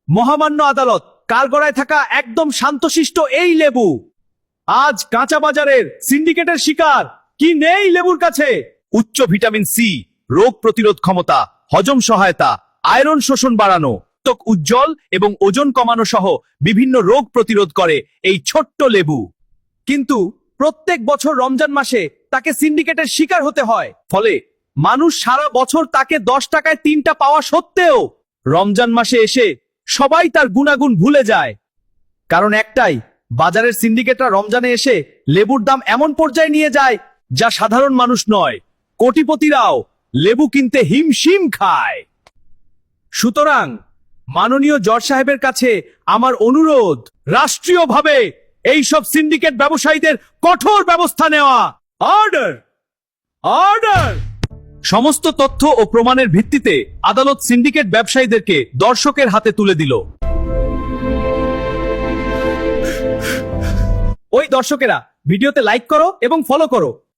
মহামান্য আদালত, কালগড়ায় থাকা একদম শান্তশিষ্ট এই লেবু আজ কাঁচা বাজারের সিন্ডিকেটের শিকার। কি নেই লেবুর কাছে? উচ্চ ভিটামিন সি, রোগ প্রতিরোধ ক্ষমতা, হজম সহায়তা, আয়রন শোষণ বাড়ানো, ত্বক উজ্জ্বল এবং ওজন কমানো সহ বিভিন্ন রোগ প্রতিরোধ করে এই ছোট্ট লেবু। কিন্তু প্রত্যেক বছর রমজান মাসে তাকে সিন্ডিকেটের শিকার হতে হয়, ফলে মানুষ সারা বছর তাকে 10 টাকায় 3টা পাওয়া সত্ত্বেও রমজান মাসে এসে সবাই তার গুণাগুণ ভুলে যায়। কারণ একটাই, বাজারের সিন্ডিকেটরা রমজানে এসে লেবুর দাম এমন পর্যায়ে নিয়ে যায় যা সাধারণ মানুষ নয়, কোটিপতিরাও লেবু কিনতে হিমশিম খায়। সুতরাং মাননীয় জজ সাহেবের কাছে আমার অনুরোধ, রাষ্ট্রীয়ভাবে এইসব সিন্ডিকেট ব্যবসায়ীদের কঠোর ব্যবস্থা নেওয়া। Order, order. সমস্ত তথ্য ও প্রমাণের ভিত্তিতে আদালত সিন্ডিকেট ব্যবসায়ীদেরকে দর্শকের হাতে তুলে দিল। ওই দর্শকেরা, ভিডিওতে লাইক করো এবং ফলো করো।